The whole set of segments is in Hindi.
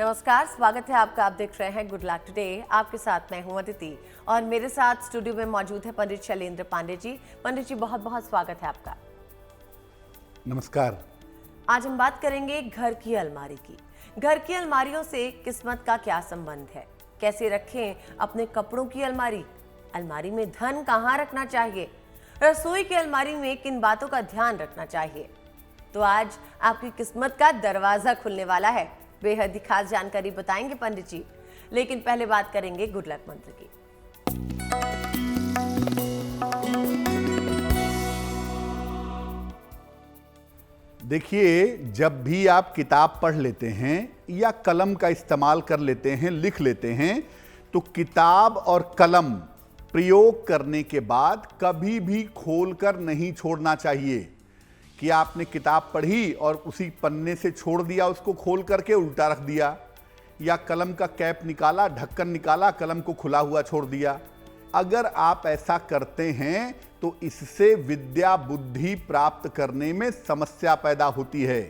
नमस्कार, स्वागत है आपका। आप देख रहे हैं गुड लक टुडे। आपके साथ मैं हूं अदिति और मेरे साथ स्टूडियो में मौजूद है पंडित शैलेंद्र पांडे जी। पंडित जी, बहुत बहुत स्वागत है आपका। नमस्कार। आज हम बात करेंगे घर की अलमारी की। घर की अलमारियों से किस्मत का क्या संबंध है, कैसे रखें अपने कपड़ों की अलमारी, अलमारी में धन कहाँ रखना चाहिए, रसोई की अलमारी में किन बातों का ध्यान रखना चाहिए। तो आज आपकी किस्मत का दरवाजा खुलने वाला है। बेहद ही खास जानकारी बताएंगे पंडित जी, लेकिन पहले बात करेंगे गुड लक मंत्र की। देखिए, जब भी आप किताब पढ़ लेते हैं या कलम का इस्तेमाल कर लेते हैं, लिख लेते हैं, तो किताब और कलम प्रयोग करने के बाद कभी भी खोलकर नहीं छोड़ना चाहिए कि आपने किताब पढ़ी और उसी पन्ने से छोड़ दिया, उसको खोल करके उल्टा रख दिया, या कलम का कैप निकाला, ढक्कन निकाला, कलम को खुला हुआ छोड़ दिया। अगर आप ऐसा करते हैं तो इससे विद्या बुद्धि प्राप्त करने में समस्या पैदा होती है।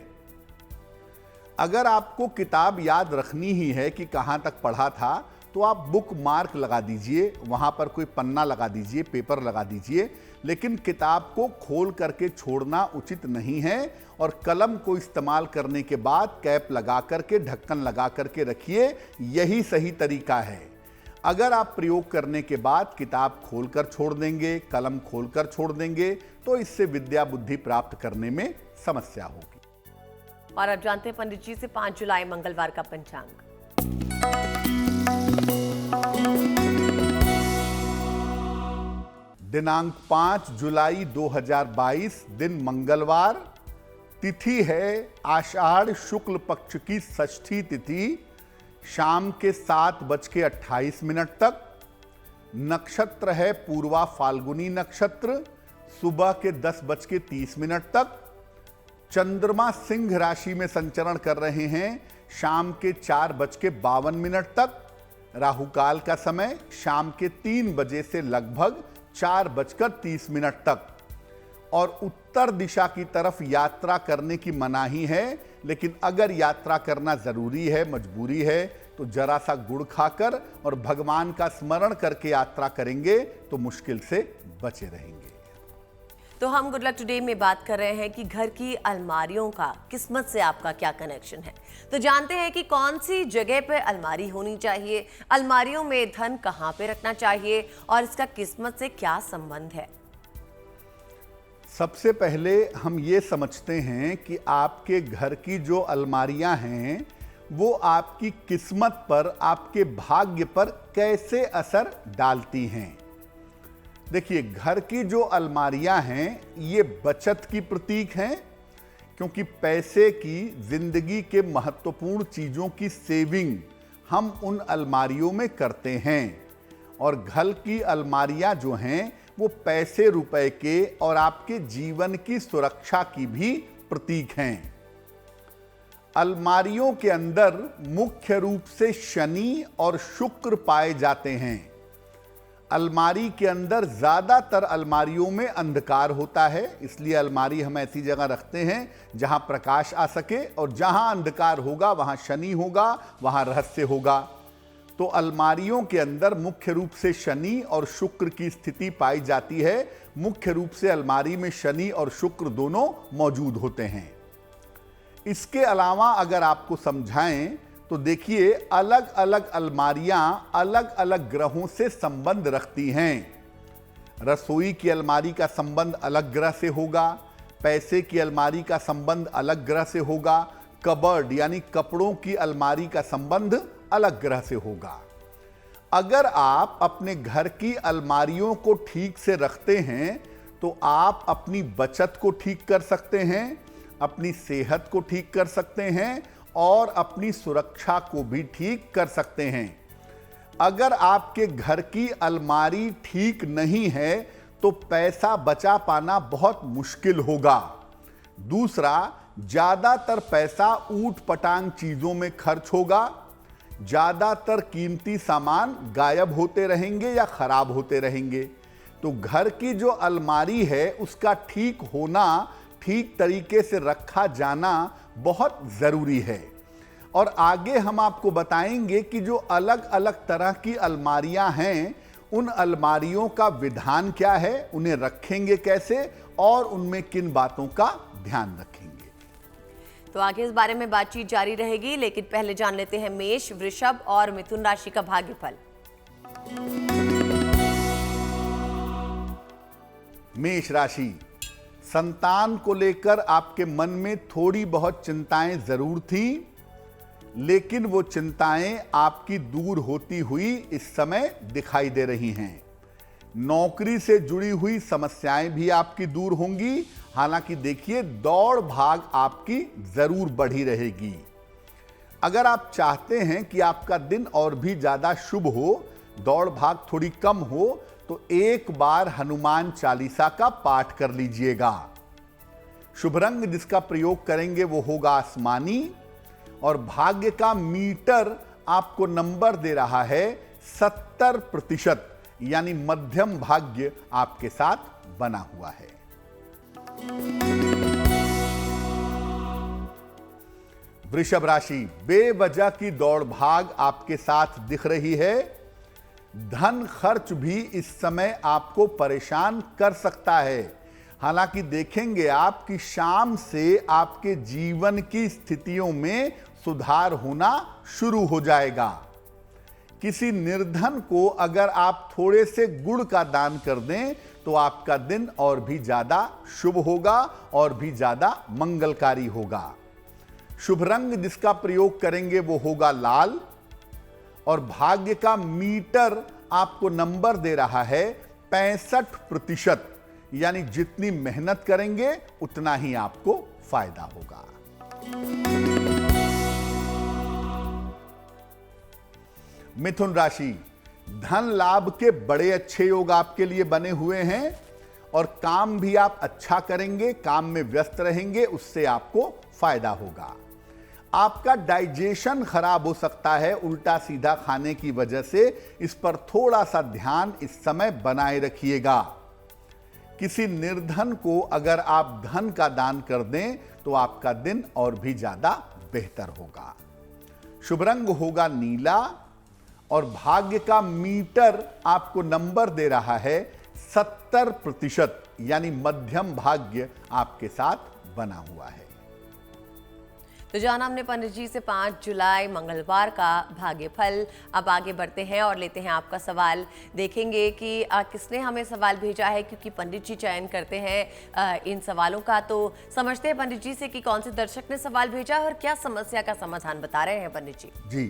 अगर आपको किताब याद रखनी ही है कि कहाँ तक पढ़ा था, तो आप बुक मार्क लगा दीजिए, वहाँ पर कोई पन्ना लगा दीजिए, पेपर लगा दीजिए, लेकिन किताब को खोल करके छोड़ना उचित नहीं है। और कलम को इस्तेमाल करने के बाद कैप लगा करके, ढक्कन लगा करके रखिए, यही सही तरीका है। अगर आप प्रयोग करने के बाद किताब खोलकर छोड़ देंगे, कलम खोलकर छोड़ देंगे, तो इससे विद्या बुद्धि प्राप्त करने में समस्या होगी। और अब जानते हैं पंडित जी से 5 जुलाई मंगलवार का पंचांग। दिनांक 5 जुलाई 2022, दिन मंगलवार, तिथि है आषाढ़ शुक्ल पक्ष की षष्ठी तिथि, शाम के 7:28 तक। नक्षत्र है पूर्वा फाल्गुनी नक्षत्र, सुबह के 10:30 तक। चंद्रमा सिंह राशि में संचरण कर रहे हैं शाम के 4:52 तक। राहु काल का समय शाम के 3 बजे से लगभग 4:30 तक। और उत्तर दिशा की तरफ यात्रा करने की मनाही है, लेकिन अगर यात्रा करना जरूरी है, मजबूरी है, तो जरा सा गुड़ खाकर और भगवान का स्मरण करके यात्रा करेंगे तो मुश्किल से बचे रहेंगे। तो हम गुड लक टुडे में बात कर रहे हैं कि घर की अलमारियों का किस्मत से आपका क्या कनेक्शन है। तो जानते हैं कि कौन सी जगह पे अलमारी होनी चाहिए, अलमारियों में धन कहाँ पे रखना चाहिए और इसका किस्मत से क्या संबंध है। सबसे पहले हम ये समझते हैं कि आपके घर की जो अलमारियां हैं वो आपकी किस्मत पर, आपके भाग्य पर कैसे असर डालती हैं। देखिए, घर की जो अलमारियां हैं ये बचत की प्रतीक हैं, क्योंकि पैसे की, जिंदगी के महत्वपूर्ण चीज़ों की सेविंग हम उन अलमारियों में करते हैं। और घर की अलमारियां जो हैं वो पैसे रुपए के और आपके जीवन की सुरक्षा की भी प्रतीक हैं। अलमारियों के अंदर मुख्य रूप से शनि और शुक्र पाए जाते हैं। अलमारी के अंदर ज़्यादातर अलमारियों में अंधकार होता है, इसलिए अलमारी हम ऐसी जगह रखते हैं जहां प्रकाश आ सके, और जहां अंधकार होगा वहां शनि होगा, वहां रहस्य होगा। तो अलमारियों के अंदर मुख्य रूप से शनि और शुक्र की स्थिति पाई जाती है। मुख्य रूप से अलमारी में शनि और शुक्र दोनों मौजूद होते हैं। इसके अलावा अगर आपको समझाएं तो देखिए, अलग अलग अलमारियां अलग अलग ग्रहों से संबंध रखती हैं। रसोई की अलमारी का संबंध अलग ग्रह से होगा, पैसे की अलमारी का संबंध अलग ग्रह से होगा, कबर्ड यानी कपड़ों की अलमारी का संबंध अलग ग्रह से होगा। अगर आप अपने घर की अलमारियों को ठीक से रखते हैं तो आप अपनी बचत को ठीक कर सकते हैं, अपनी सेहत को ठीक कर सकते हैं और अपनी सुरक्षा को भी ठीक कर सकते हैं। अगर आपके घर की अलमारी ठीक नहीं है तो पैसा बचा पाना बहुत मुश्किल होगा। दूसरा, ज़्यादातर पैसा ऊट पटांग चीज़ों में खर्च होगा, ज़्यादातर कीमती सामान गायब होते रहेंगे या खराब होते रहेंगे। तो घर की जो अलमारी है उसका ठीक होना, ठीक तरीके से रखा जाना बहुत ज़रूरी है। और आगे हम आपको बताएंगे कि जो अलग अलग तरह की अलमारियां हैं, उन अलमारियों का विधान क्या है, उन्हें रखेंगे कैसे और उनमें किन बातों का ध्यान रखेंगे। तो आगे इस बारे में बातचीत जारी रहेगी, लेकिन पहले जान लेते हैं मेष, वृषभ और मिथुन राशि का भाग्यफल। मेष राशि, संतान को लेकर आपके मन में थोड़ी बहुत चिंताएं जरूर थी, लेकिन वो चिंताएं आपकी दूर होती हुई इस समय दिखाई दे रही हैं। नौकरी से जुड़ी हुई समस्याएं भी आपकी दूर होंगी। हालांकि देखिए, दौड़ भाग आपकी जरूर बढ़ी रहेगी। अगर आप चाहते हैं कि आपका दिन और भी ज्यादा शुभ हो, दौड़ भाग थोड़ी कम हो, तो एक बार हनुमान चालीसा का पाठ कर लीजिएगा। शुभ रंग जिसका प्रयोग करेंगे वो होगा आसमानी, और भाग्य का मीटर आपको नंबर दे रहा है 70%, यानी मध्यम भाग्य आपके साथ बना हुआ है। वृषभ राशि, बेवजह की दौड़ भाग आपके साथ दिख रही है। धन खर्च भी इस समय आपको परेशान कर सकता है। हालांकि देखेंगे आप कि शाम से आपके जीवन की स्थितियों में सुधार होना शुरू हो जाएगा। किसी निर्धन को अगर आप थोड़े से गुड़ का दान कर दें तो आपका दिन और भी ज्यादा शुभ होगा और भी ज्यादा मंगलकारी होगा। शुभ रंग जिसका प्रयोग करेंगे वो होगा लाल, और भाग्य का मीटर आपको नंबर दे रहा है 65%, यानी जितनी मेहनत करेंगे उतना ही आपको फायदा होगा। मिथुन राशि, धन लाभ के बड़े अच्छे योग आपके लिए बने हुए हैं, और काम भी आप अच्छा करेंगे, काम में व्यस्त रहेंगे, उससे आपको फायदा होगा। आपका डाइजेशन खराब हो सकता है उल्टा सीधा खाने की वजह से, इस पर थोड़ा सा ध्यान इस समय बनाए रखिएगा। किसी निर्धन को अगर आप धन का दान कर दें तो आपका दिन और भी ज्यादा बेहतर होगा। शुभ रंग होगा नीला, और भाग्य का मीटर आपको नंबर दे रहा है 70%, यानी मध्यम भाग्य आपके साथ बना हुआ है। तो जाना हमने पंडित जी से 5 जुलाई मंगलवार का भाग्यफल। अब आगे बढ़ते हैं और लेते हैं आपका सवाल। देखेंगे कि किसने हमें सवाल भेजा है, क्योंकि पंडित जी चयन करते हैं इन सवालों का। तो समझते हैं पंडित जी से कि कौन से दर्शक ने सवाल भेजा और क्या समस्या का समाधान बता रहे हैं पंडित जी। जी,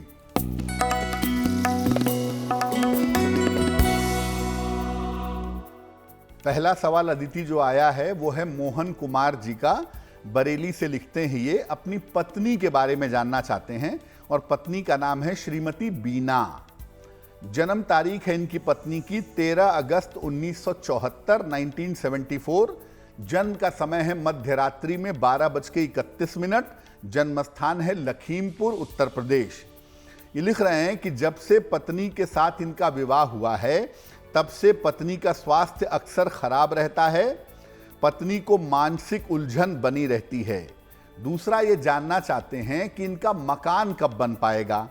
पहला सवाल अदिति जो आया है वो है मोहन कुमार जी का। बरेली से लिखते हैं, ये अपनी पत्नी के बारे में जानना चाहते हैं, और पत्नी का नाम है श्रीमती बीना। जन्म तारीख है इनकी पत्नी की 13 अगस्त 1974, 1974। जन्म का समय है मध्य रात्रि में 12:31। जन्म स्थान है लखीमपुर, उत्तर प्रदेश। ये लिख रहे हैं कि जब से पत्नी के साथ इनका विवाह हुआ है तब से पत्नी का स्वास्थ्य अक्सर खराब रहता है। पत्नी को मानसिक उलझन बनी रहती है। दूसरा, ये जानना चाहते हैं कि इनका मकान कब बन पाएगा।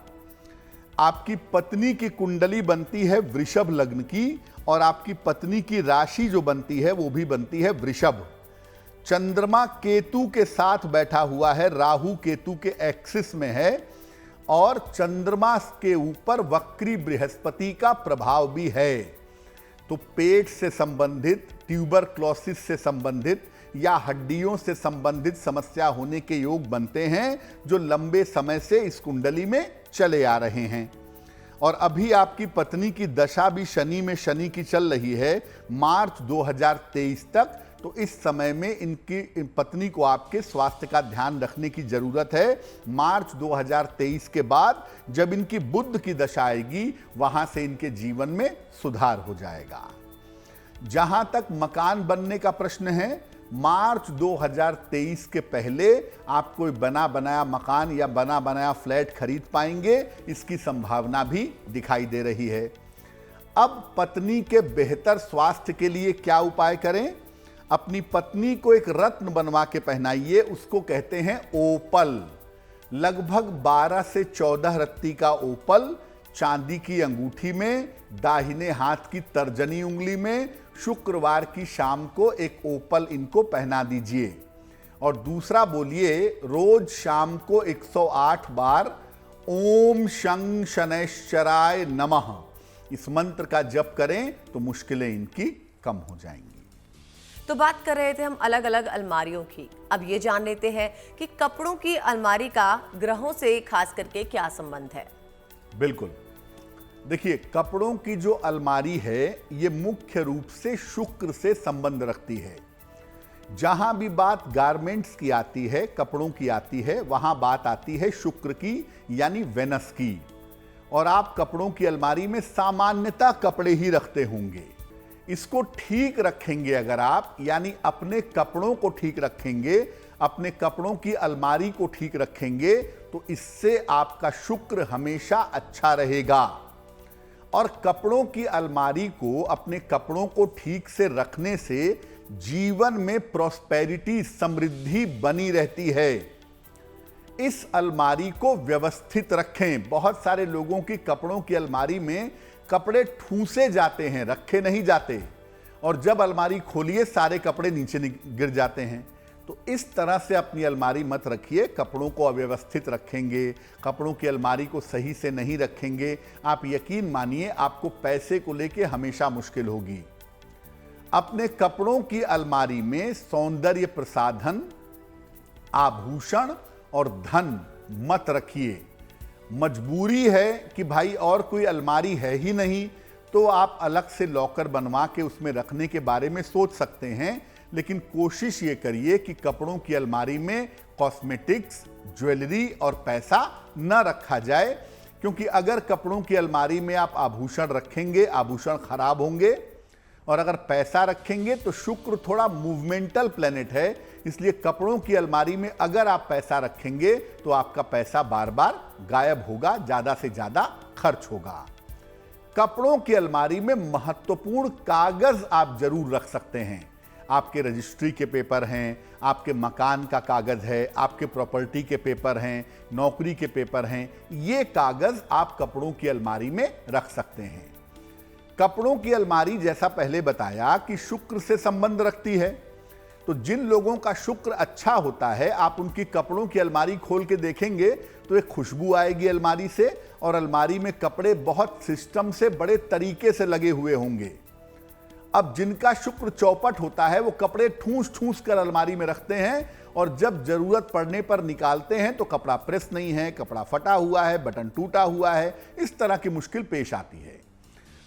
आपकी पत्नी की कुंडली बनती है वृषभ लग्न की, और आपकी पत्नी की राशि जो बनती है वो भी बनती है वृषभ। चंद्रमा केतु के साथ बैठा हुआ है, राहु केतु के एक्सिस में है, और चंद्रमा के ऊपर वक्री बृहस्पति का प्रभाव भी है। तो पेट से संबंधित, ट्यूबरक्लोसिस से संबंधित या हड्डियों से संबंधित समस्या होने के योग बनते हैं, जो लंबे समय से इस कुंडली में चले आ रहे हैं। और अभी आपकी पत्नी की दशा भी शनि में शनि की चल रही है मार्च 2023 तक। तो इस समय में इनकी पत्नी को आपके स्वास्थ्य का ध्यान रखने की जरूरत है। मार्च 2023 के बाद जब इनकी बुध की दशा आएगी, वहां से इनके जीवन में सुधार हो जाएगा। जहां तक मकान बनने का प्रश्न है, मार्च 2023 के पहले आप कोई बना बनाया मकान या बना बनाया फ्लैट खरीद पाएंगे, इसकी संभावना भी दिखाई दे रही है। अब पत्नी के बेहतर स्वास्थ्य के लिए क्या उपाय करें? अपनी पत्नी को एक रत्न बनवा के पहनाइए, उसको कहते हैं ओपल। लगभग 12 से 14 रत्ती का ओपल चांदी की अंगूठी में, दाहिने हाथ की तर्जनी उंगली में शुक्रवार की शाम को एक ओपल इनको पहना दीजिए। और दूसरा बोलिए, रोज शाम को 108 बार ओम शं शनैश्चराय नमः, इस मंत्र का जप करें तो मुश्किलें इनकी कम हो जाएंगी। तो बात कर रहे थे हम अलग अलग अलमारियों की। अब ये जान लेते हैं कि कपड़ों की अलमारी का ग्रहों से खास करके क्या संबंध है। बिल्कुल, देखिए, कपड़ों की जो अलमारी है ये मुख्य रूप से शुक्र से संबंध रखती है। जहां भी बात गारमेंट्स की आती है, कपड़ों की आती है, वहां बात आती है शुक्र की, यानी वेनस की। और आप कपड़ों की अलमारी में सामान्यतः कपड़े ही रखते होंगे। इसको ठीक रखेंगे अगर आप, यानी अपने कपड़ों को ठीक रखेंगे, अपने कपड़ों की अलमारी को ठीक रखेंगे, तो इससे आपका शुक्र हमेशा अच्छा रहेगा। और कपड़ों की अलमारी को, अपने कपड़ों को ठीक से रखने से जीवन में प्रॉस्पेरिटी, समृद्धि बनी रहती है। इस अलमारी को व्यवस्थित रखें। बहुत सारे लोगों की कपड़ों की अलमारी में कपड़े ठूंसे जाते हैं, रखे नहीं जाते, और जब अलमारी खोलिए सारे कपड़े नीचे गिर जाते हैं। तो इस तरह से अपनी अलमारी मत रखिए। कपड़ों को अव्यवस्थित रखेंगे, कपड़ों की अलमारी को सही से नहीं रखेंगे, आप यकीन मानिए आपको पैसे को लेके हमेशा मुश्किल होगी। अपने कपड़ों की अलमारी में सौंदर्य प्रसाधन, आभूषण और धन मत रखिए। मजबूरी है कि भाई और कोई अलमारी है ही नहीं, तो आप अलग से लॉकर बनवा के उसमें रखने के बारे में सोच सकते हैं, लेकिन कोशिश ये करिए कि कपड़ों की अलमारी में कॉस्मेटिक्स, ज्वेलरी और पैसा न रखा जाए, क्योंकि अगर कपड़ों की अलमारी में आप आभूषण रखेंगे, आभूषण खराब होंगे, और अगर पैसा रखेंगे तो शुक्र थोड़ा मूवमेंटल प्लेनेट है, इसलिए कपड़ों की अलमारी में अगर आप पैसा रखेंगे तो आपका पैसा बार बार गायब होगा, ज्यादा से ज्यादा खर्च होगा। कपड़ों की अलमारी में महत्वपूर्ण कागज आप जरूर रख सकते हैं। आपके रजिस्ट्री के पेपर हैं, आपके मकान का कागज है, आपके प्रॉपर्टी के पेपर हैं, नौकरी के पेपर हैं, ये कागज आप कपड़ों की अलमारी में रख सकते हैं। कपड़ों की अलमारी, जैसा पहले बताया, कि शुक्र से संबंध रखती है, तो जिन लोगों का शुक्र अच्छा होता है, आप उनकी कपड़ों की अलमारी खोल के देखेंगे तो एक खुशबू आएगी अलमारी से, और अलमारी में कपड़े बहुत सिस्टम से, बड़े तरीके से लगे हुए होंगे। अब जिनका शुक्र चौपट होता है वो कपड़े ठूंस ठूंस कर अलमारी में रखते हैं, और जब जरूरत पड़ने पर निकालते हैं तो कपड़ा प्रेस नहीं है, कपड़ा फटा हुआ है, बटन टूटा हुआ है, इस तरह की मुश्किल पेश आती है।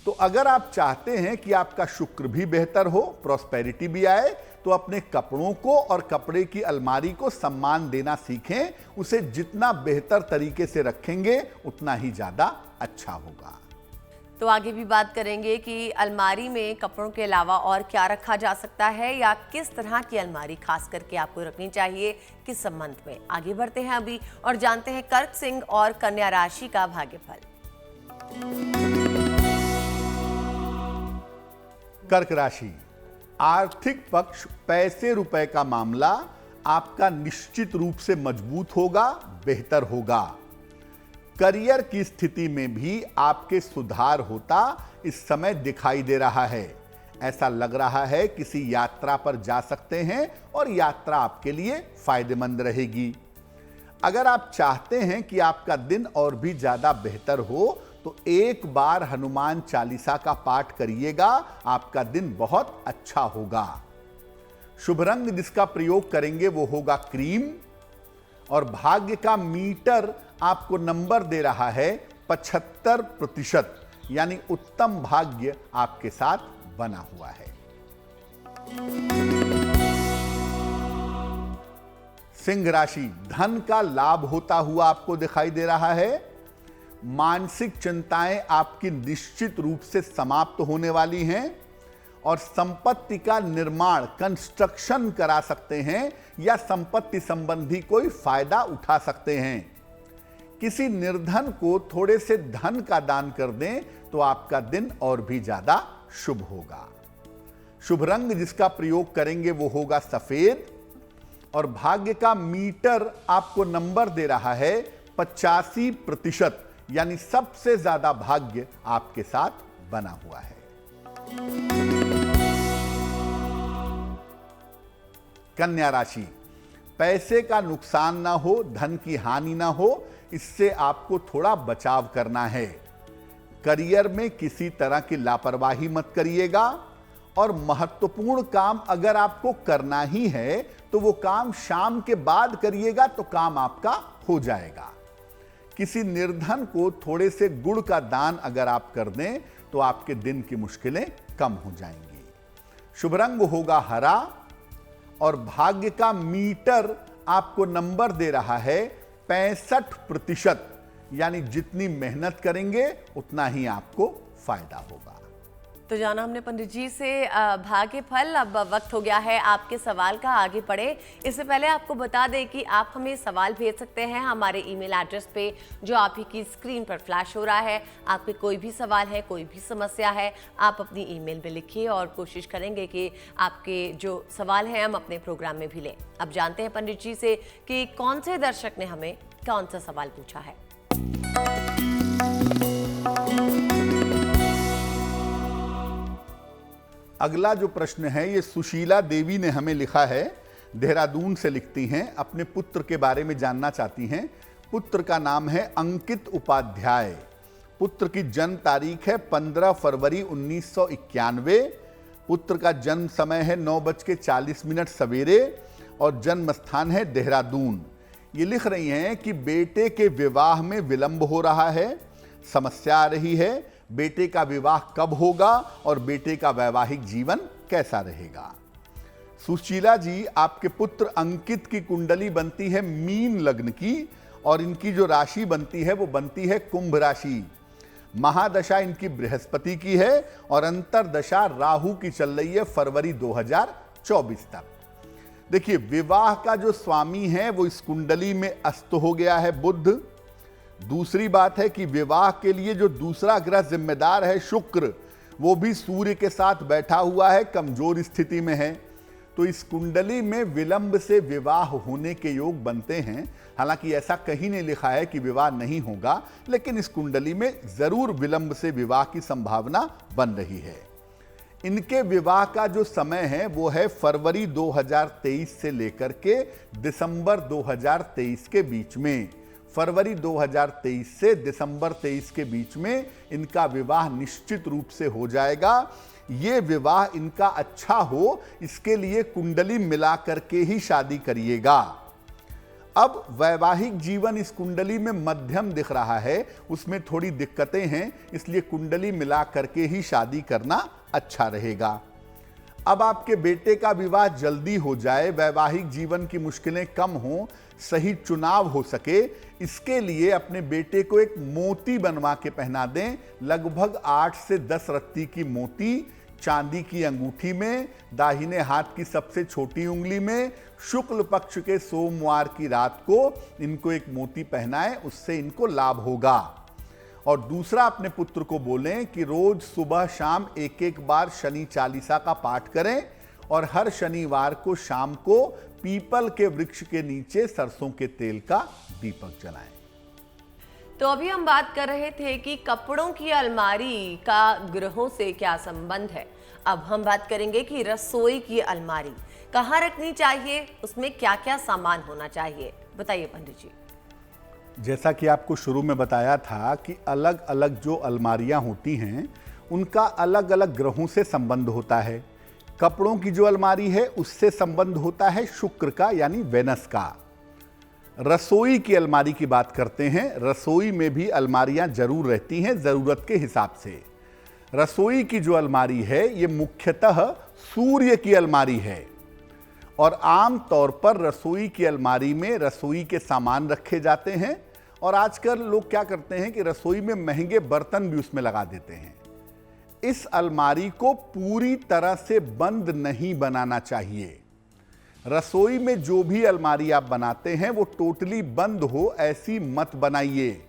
तो अगर आप चाहते हैं कि आपका शुक्र भी बेहतर हो, प्रॉस्पेरिटी भी आए, तो अपने कपड़ों को और कपड़े की अलमारी को सम्मान देना सीखें। उसे जितना बेहतर तरीके से रखेंगे उतना ही ज्यादा अच्छा होगा। तो आगे भी बात करेंगे कि अलमारी में कपड़ों के अलावा और क्या रखा जा सकता है, या किस तरह की अलमारी खास करके आपको रखनी चाहिए, किस संबंध में। आगे बढ़ते हैं अभी और जानते हैं कर्क सिंह और कन्या राशि का भाग्यफल। कर्क राशि, आर्थिक पक्ष, पैसे रुपए का मामला आपका निश्चित रूप से मजबूत होगा, बेहतर होगा। करियर की स्थिति में भी आपके सुधार होता इस समय दिखाई दे रहा है। ऐसा लग रहा है किसी यात्रा पर जा सकते हैं और यात्रा आपके लिए फायदेमंद रहेगी। अगर आप चाहते हैं कि आपका दिन और भी ज्यादा बेहतर हो तो एक बार हनुमान चालीसा का पाठ करिएगा, आपका दिन बहुत अच्छा होगा। शुभ रंग जिसका प्रयोग करेंगे वो होगा क्रीम, और भाग्य का मीटर आपको नंबर दे रहा है 75%, यानी उत्तम भाग्य आपके साथ बना हुआ है। सिंह राशि, धन का लाभ होता हुआ आपको दिखाई दे रहा है। मानसिक चिंताएं आपकी निश्चित रूप से समाप्त होने वाली हैं, और संपत्ति का निर्माण, कंस्ट्रक्शन करा सकते हैं, या संपत्ति संबंधी कोई फायदा उठा सकते हैं। किसी निर्धन को थोड़े से धन का दान कर दें तो आपका दिन और भी ज्यादा शुभ होगा। शुभ रंग जिसका प्रयोग करेंगे वो होगा सफेद, और भाग्य का मीटर आपको नंबर दे रहा है 85%, यानी सबसे ज्यादा भाग्य आपके साथ बना हुआ है। कन्या राशि, पैसे का नुकसान ना हो, धन की हानि ना हो, इससे आपको थोड़ा बचाव करना है। करियर में किसी तरह की लापरवाही मत करिएगा और महत्वपूर्ण काम अगर आपको करना ही है तो वो काम शाम के बाद करिएगा तो काम आपका हो जाएगा। किसी निर्धन को थोड़े से गुड़ का दान अगर आप कर दें तो आपके दिन की मुश्किलें कम हो जाएंगी। शुभ रंग होगा हरा और भाग्य का मीटर आपको नंबर दे रहा है 65%, यानी जितनी मेहनत करेंगे उतना ही आपको फायदा होगा। तो जाना हमने पंडित जी से भाग्य फल। अब वक्त हो गया है आपके सवाल का, आगे बढ़े। इससे पहले आपको बता दें कि आप हमें सवाल भेज सकते हैं हमारे ईमेल एड्रेस पे जो आप ही की स्क्रीन पर फ्लैश हो रहा है। आपके कोई भी सवाल है, कोई भी समस्या है, आप अपनी ईमेल में लिखिए और कोशिश करेंगे कि आपके जो सवाल हैं हम अपने प्रोग्राम में भी लें। अब जानते हैं पंडित जी से कि कौन से दर्शक ने हमें कौन सा सवाल पूछा है। अगला जो प्रश्न है ये सुशीला देवी ने हमें लिखा है, देहरादून से लिखती हैं, अपने पुत्र के बारे में जानना चाहती हैं। पुत्र का नाम है अंकित उपाध्याय। पुत्र की जन्म तारीख है 15 फरवरी 1991। पुत्र का जन्म समय है 9:40 सवेरे और जन्म स्थान है देहरादून। ये लिख रही हैं कि बेटे के विवाह में विलंब हो रहा है, समस्या आ रही है, बेटे का विवाह कब होगा और बेटे का वैवाहिक जीवन कैसा रहेगा। सुशीला जी, आपके पुत्र अंकित की कुंडली बनती है मीन लग्न की और इनकी जो राशि बनती है वो बनती है कुंभ राशि। महादशा इनकी बृहस्पति की है और अंतरदशा राहु की चल रही है फरवरी 2024 तक। देखिए, विवाह का जो स्वामी है वो इस कुंडली में अस्त हो गया है बुध। दूसरी बात है कि विवाह के लिए जो दूसरा ग्रह जिम्मेदार है शुक्र, वो भी सूर्य के साथ बैठा हुआ है, कमजोर स्थिति में है। तो इस कुंडली में विलंब से विवाह होने के योग बनते हैं। हालांकि ऐसा कहीं नहीं लिखा है कि विवाह नहीं होगा, लेकिन इस कुंडली में जरूर विलंब से विवाह की संभावना बन रही है। इनके विवाह का जो समय है वो है फरवरी 2023 से लेकर के दिसंबर 2023 के बीच में। फरवरी 2023 से दिसंबर 23 के बीच में इनका विवाह निश्चित रूप से हो जाएगा। ये विवाह इनका अच्छा हो, इसके लिए कुंडली मिला करके ही शादी करिएगा। अब वैवाहिक जीवन इस कुंडली में मध्यम दिख रहा है, उसमें थोड़ी दिक्कतें हैं, इसलिए कुंडली मिला करके ही शादी करना अच्छा रहेगा। अब आपके बेटे का विवाह जल्दी हो जाए, वैवाहिक जीवन की मुश्किलें कम हों, सही चुनाव हो सके, इसके लिए अपने बेटे को एक मोती बनवा के पहना दें। लगभग 8 से 10 रत्ती की मोती चांदी की अंगूठी में, दाहिने हाथ की सबसे छोटी उंगली में, शुक्ल पक्ष के सोमवार की रात को इनको एक मोती पहनाएं, उससे इनको लाभ होगा। और दूसरा, अपने पुत्र को बोलें कि रोज सुबह शाम एक एक बार शनि चालीसा का पाठ करें और हर शनिवार को शाम को पीपल के वृक्ष के नीचे सरसों के तेल का दीपक जलाएं। तो अभी हम बात कर रहे थे कि कपड़ों की अलमारी का ग्रहों से क्या संबंध है। अब हम बात करेंगे कि रसोई की अलमारी कहाँ रखनी चाहिए, उसमें क्या क्या सामान होना चाहिए, बताइए पंडित जी। जैसा कि आपको शुरू में बताया था कि अलग अलग जो अलमारियां होती हैं उनका अलग अलग ग्रहों से संबंध होता है। कपड़ों की जो अलमारी है उससे संबंध होता है शुक्र का, यानी वेनस का। रसोई की अलमारी की बात करते हैं, रसोई में भी अलमारियां जरूर रहती हैं जरूरत के हिसाब से। रसोई की जो अलमारी है ये मुख्यतः सूर्य की अलमारी है और आम तौर पर रसोई की अलमारी में रसोई के सामान रखे जाते हैं। और आजकल लोग क्या करते हैं कि रसोई में महंगे बर्तन भी उसमें लगा देते हैं। इस अलमारी को पूरी तरह से बंद नहीं बनाना चाहिए। रसोई में जो भी अलमारी आप बनाते हैं वो टोटली बंद हो, ऐसी मत बनाइए।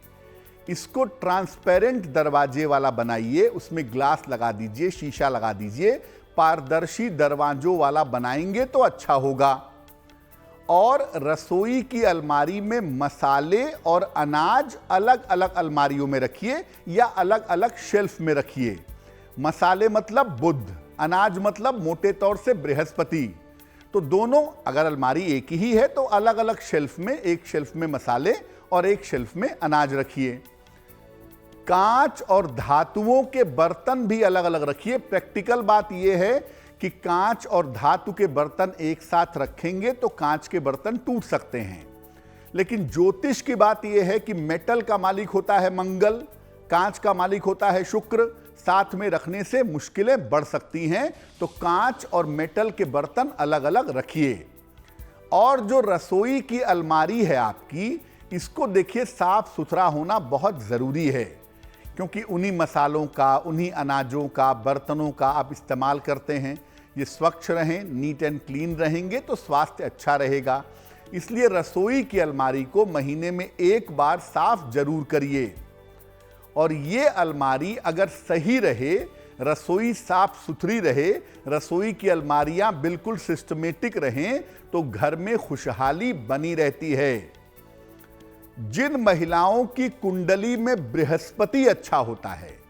इसको ट्रांसपेरेंट दरवाजे वाला बनाइए, उसमें ग्लास लगा दीजिए, शीशा लगा दीजिए। पारदर्शी दरवाजों वाला बनाएंगे तो अच्छा होगा। और रसोई की अलमारी में मसाले और अनाज अलग अलग अलमारियों में रखिए या अलग अलग शेल्फ में रखिए। मसाले मतलब बुध, अनाज मतलब मोटे तौर से बृहस्पति। तो दोनों, अगर अलमारी एक ही है तो अलग अलग शेल्फ में, एक शेल्फ में मसाले और एक शेल्फ में अनाज रखिए। कांच और धातुओं के बर्तन भी अलग अलग रखिए। प्रैक्टिकल बात यह है कि कांच और धातु के बर्तन एक साथ रखेंगे तो कांच के बर्तन टूट सकते हैं, लेकिन ज्योतिष की बात यह है कि मेटल का मालिक होता है मंगल, कांच का मालिक होता है शुक्र, साथ में रखने से मुश्किलें बढ़ सकती हैं। तो कांच और मेटल के बर्तन अलग अलग रखिए। और जो रसोई की अलमारी है आपकी, इसको देखिए साफ सुथरा होना बहुत ज़रूरी है, क्योंकि उन्हीं मसालों का, उन्हीं अनाजों का, बर्तनों का आप इस्तेमाल करते हैं। ये स्वच्छ रहें, नीट एंड क्लीन रहेंगे तो स्वास्थ्य अच्छा रहेगा। इसलिए रसोई की अलमारी को महीने में एक बार साफ जरूर करिए। और ये अलमारी अगर सही रहे, रसोई साफ सुथरी रहे, रसोई की अलमारियां बिल्कुल सिस्टमेटिक रहें, तो घर में खुशहाली बनी रहती है। जिन महिलाओं की कुंडली में बृहस्पति अच्छा होता है,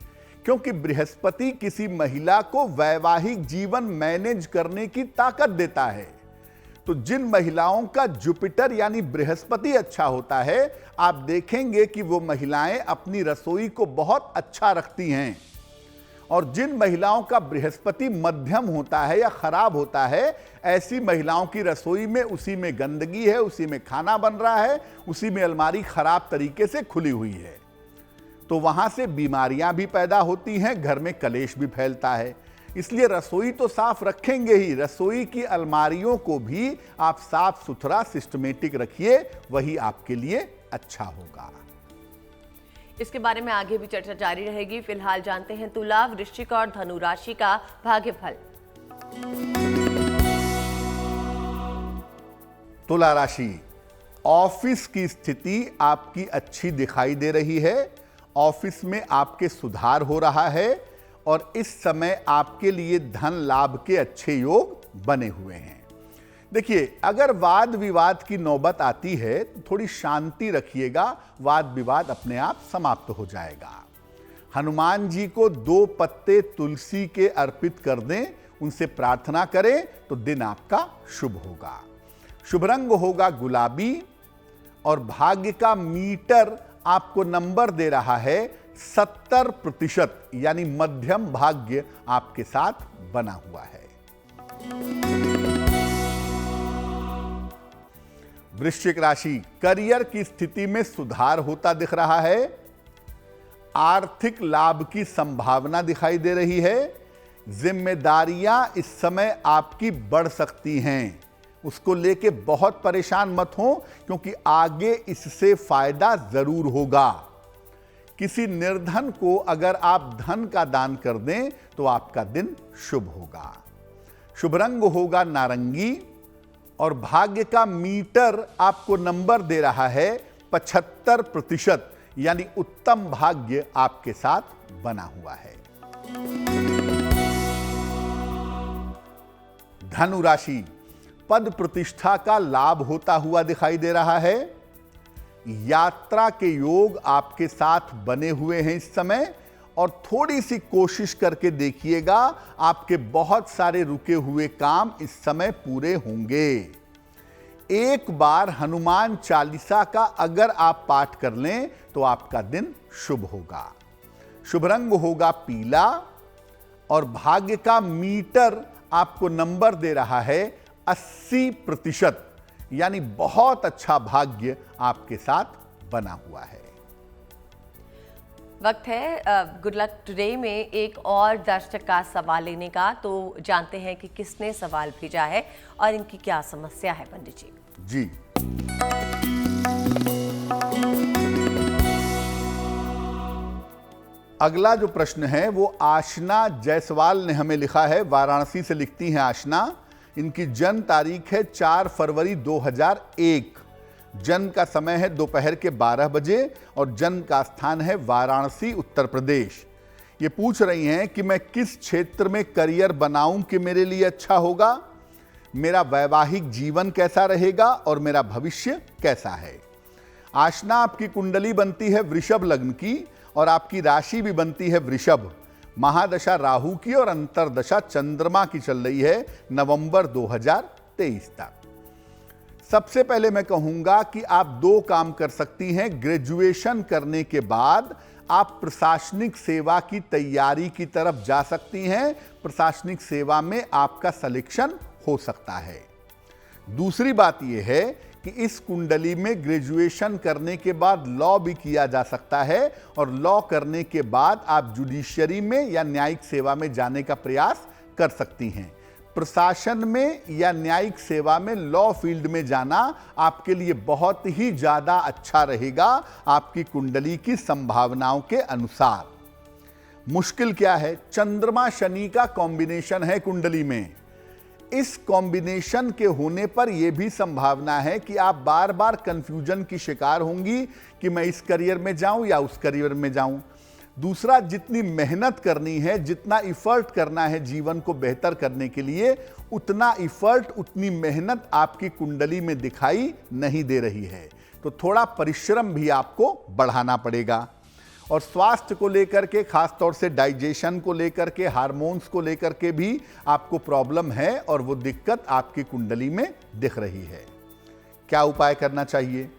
क्योंकि बृहस्पति किसी महिला को वैवाहिक जीवन मैनेज करने की ताकत देता है, तो जिन महिलाओं का जुपिटर यानी बृहस्पति अच्छा होता है, आप देखेंगे कि वो महिलाएं अपनी रसोई को बहुत अच्छा रखती हैं। और जिन महिलाओं का बृहस्पति मध्यम होता है या खराब होता है, ऐसी महिलाओं की रसोई में उसी में गंदगी है, उसी में खाना बन रहा है, उसी में अलमारी खराब तरीके से खुली हुई है, तो वहां से बीमारियां भी पैदा होती हैं, घर में कलेश भी फैलता है। इसलिए रसोई तो साफ रखेंगे ही, रसोई की अलमारियों को भी आप साफ सुथरा सिस्टमेटिक रखिए, वही आपके लिए अच्छा होगा। इसके बारे में आगे भी चर्चा जारी रहेगी। फिलहाल जानते हैं तुला, वृश्चिक और धनु राशि का भाग्यफल। तुला राशि, ऑफिस की स्थिति आपकी अच्छी दिखाई दे रही है। ऑफिस में आपके सुधार हो रहा है और इस समय आपके लिए धन लाभ के अच्छे योग बने हुए हैं। देखिए, अगर वाद विवाद की नौबत आती है तो थोड़ी शांति रखिएगा, वाद विवाद अपने आप समाप्त हो जाएगा। हनुमान जी को 2 पत्ते तुलसी के अर्पित कर दें, उनसे प्रार्थना करें तो दिन आपका शुभ होगा। शुभ रंग होगा गुलाबी और भाग्य का मीटर आपको नंबर दे रहा है 70%, यानी मध्यम भाग्य आपके साथ बना हुआ है। वृश्चिक राशि, करियर की स्थिति में सुधार होता दिख रहा है। आर्थिक लाभ की संभावना दिखाई दे रही है। जिम्मेदारियां इस समय आपकी बढ़ सकती हैं, उसको लेके बहुत परेशान मत हो, क्योंकि आगे इससे फायदा जरूर होगा। किसी निर्धन को अगर आप धन का दान कर दें तो आपका दिन शुभ होगा। शुभ रंग होगा नारंगी और भाग्य का मीटर आपको नंबर दे रहा है 75%, यानी उत्तम भाग्य आपके साथ बना हुआ है। धनु राशि, पद प्रतिष्ठा का लाभ होता हुआ दिखाई दे रहा है। यात्रा के योग आपके साथ बने हुए हैं इस समय, और थोड़ी सी कोशिश करके देखिएगा, आपके बहुत सारे रुके हुए काम इस समय पूरे होंगे। एक बार हनुमान चालीसा का अगर आप पाठ कर लें तो आपका दिन शुभ होगा। शुभ रंग होगा पीला और भाग्य का मीटर आपको नंबर दे रहा है 80%, यानी बहुत अच्छा भाग्य आपके साथ बना हुआ है। वक्त है गुड लक टुडे में एक और दर्शक का सवाल लेने का, तो जानते हैं कि किसने सवाल भेजा है और इनकी क्या समस्या है। पंडित जी जी, अगला जो प्रश्न है वो आशना जायसवाल ने हमें लिखा है। वाराणसी से लिखती हैं आशना। इनकी जन्म तारीख है 4 फरवरी 2001। जन्म का समय है दोपहर के 12 बजे और जन्म का स्थान है वाराणसी, उत्तर प्रदेश। ये पूछ रही हैं कि मैं किस क्षेत्र में करियर बनाऊं कि मेरे लिए अच्छा होगा। मेरा वैवाहिक जीवन कैसा रहेगा और मेरा भविष्य कैसा है। आशना आपकी कुंडली बनती है वृषभ लग्न की और आपकी राशि भी बनती है वृषभ। महादशा राहु की और अंतरदशा चंद्रमा की चल रही है नवंबर 2023 तक। सबसे पहले मैं कहूंगा कि आप दो काम कर सकती हैं। ग्रेजुएशन करने के बाद आप प्रशासनिक सेवा की तैयारी की तरफ जा सकती हैं। प्रशासनिक सेवा में आपका सिलेक्शन हो सकता है। दूसरी बात यह है कि इस कुंडली में ग्रेजुएशन करने के बाद लॉ भी किया जा सकता है और लॉ करने के बाद आप जुडिशरी में या न्यायिक सेवा में जाने का प्रयास कर सकती हैं। प्रशासन में या न्यायिक सेवा में लॉ फील्ड में जाना आपके लिए बहुत ही ज्यादा अच्छा रहेगा आपकी कुंडली की संभावनाओं के अनुसार। मुश्किल क्या है? चंद्रमा शनि का कॉम्बिनेशन है कुंडली में। इस कॉम्बिनेशन के होने पर यह भी संभावना है कि आप बार बार कंफ्यूजन की शिकार होंगी कि मैं इस करियर में जाऊं या उस करियर में जाऊं। दूसरा, जितनी मेहनत करनी है, जितना इफर्ट करना है जीवन को बेहतर करने के लिए, उतना इफर्ट, उतनी मेहनत आपकी कुंडली में दिखाई नहीं दे रही है। तो थोड़ा परिश्रम भी आपको बढ़ाना पड़ेगा। और स्वास्थ्य को लेकर के, खास तौर से डाइजेशन को लेकर के, हार्मोन्स को लेकर के भी आपको प्रॉब्लम है और वो दिक्कत आपकी कुंडली में दिख रही है। क्या उपाय करना चाहिए?